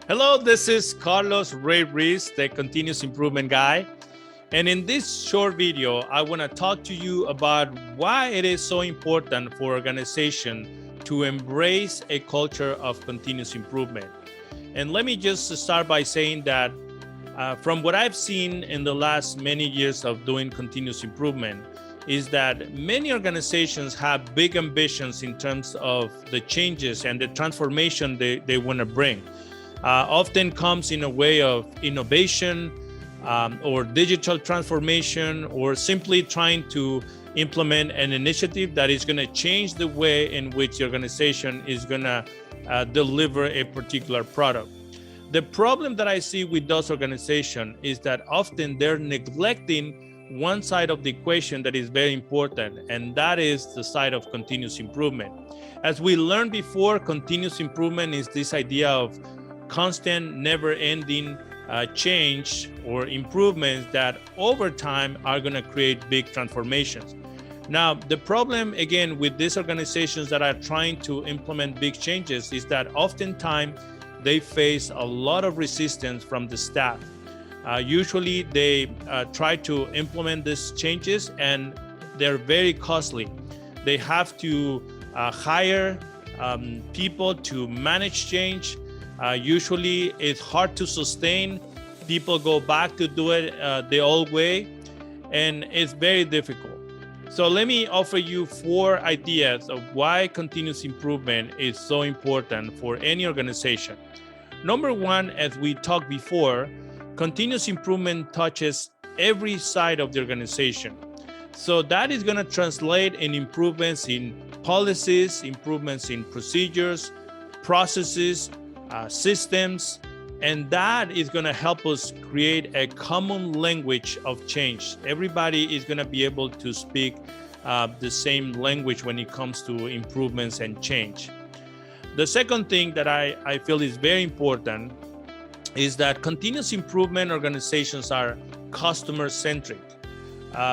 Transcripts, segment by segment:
Hello, this is Carlos Ray Reese, the continuous improvement guy. And in this short video, I want to talk to you about why it is so important for organization to embrace a culture of continuous improvement. And let me just start by saying that from what I've seen in the last many years of doing continuous improvement is that many organizations have big ambitions in terms of the changes and the transformation they want to bring. Often comes in a way of innovation or digital transformation, or simply trying to implement an initiative that is going to change the way in which the organization is going to deliver a particular product. The problem that I see with those organizations is that often they're neglecting one side of the equation that is very important, and that is the side of continuous improvement. As we learned before, continuous improvement is this idea of constant, never-ending change or improvements that over time are going to create big transformations. Now, the problem again with these organizations that are trying to implement big changes is that oftentimes they face a lot of resistance from the staff. Usually they try to implement these changes and they're very costly. They have to hire people to manage change. Usually it's hard to sustain. People go back to do it the old way, and it's very difficult. So let me offer you 4 ideas of why continuous improvement is so important for any organization. Number 1, as we talked before, continuous improvement touches every side of the organization. So that is going to translate in improvements in policies, improvements in procedures, processes, systems, and that is going to help us create a common language of change. Everybody is going to be able to speak the same language when it comes to improvements and change. The second thing that I feel is very important is that continuous improvement organizations are customer-centric.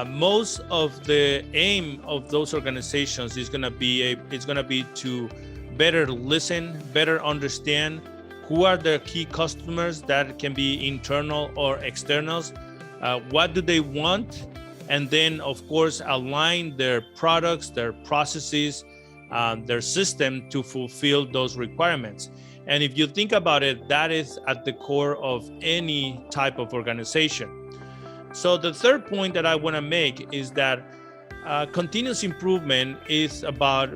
Most of the aim of those organizations is going to be to better listen, better understand who are their key customers, that can be internal or externals, what do they want, and then of course align their products, their processes, their system to fulfill those requirements. And if you think about it, that is at the core of any type of organization. So the third point that I want to make is that continuous improvement is about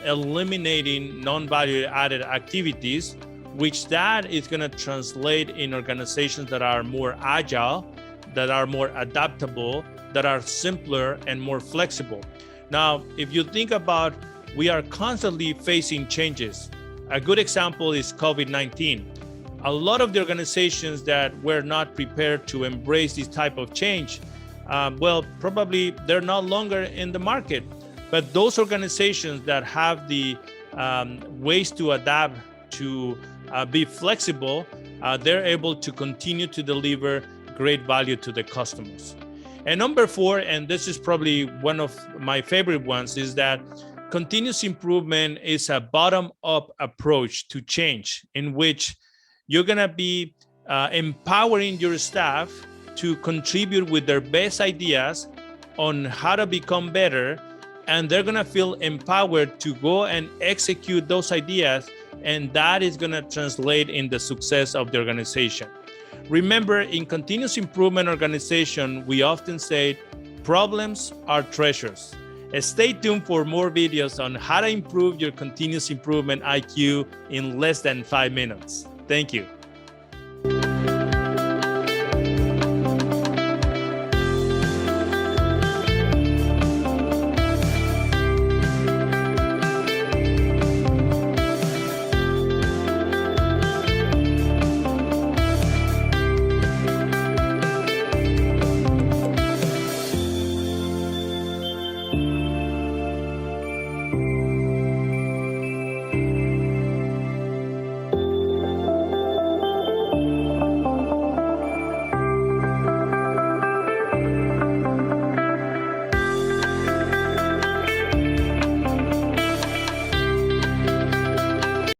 eliminating non-value-added activities, which that is going to translate in organizations that are more agile, that are more adaptable, that are simpler and more flexible. Now, if you think about, we are constantly facing changes. A good example is COVID-19. A lot of the organizations that were not prepared to embrace this type of change, probably they're no longer in the market. But those organizations that have the ways to adapt, to be flexible, they're able to continue to deliver great value to the customers. And number 4, and this is probably one of my favorite ones, is that continuous improvement is a bottom-up approach to change, in which you're going to be empowering your staff to contribute with their best ideas on how to become better, and they're going to feel empowered to go and execute those ideas, and that is going to translate in the success of the organization. Remember, in continuous improvement organization, we often say problems are treasures. Stay tuned for more videos on how to improve your continuous improvement IQ in less than 5 minutes. Thank you.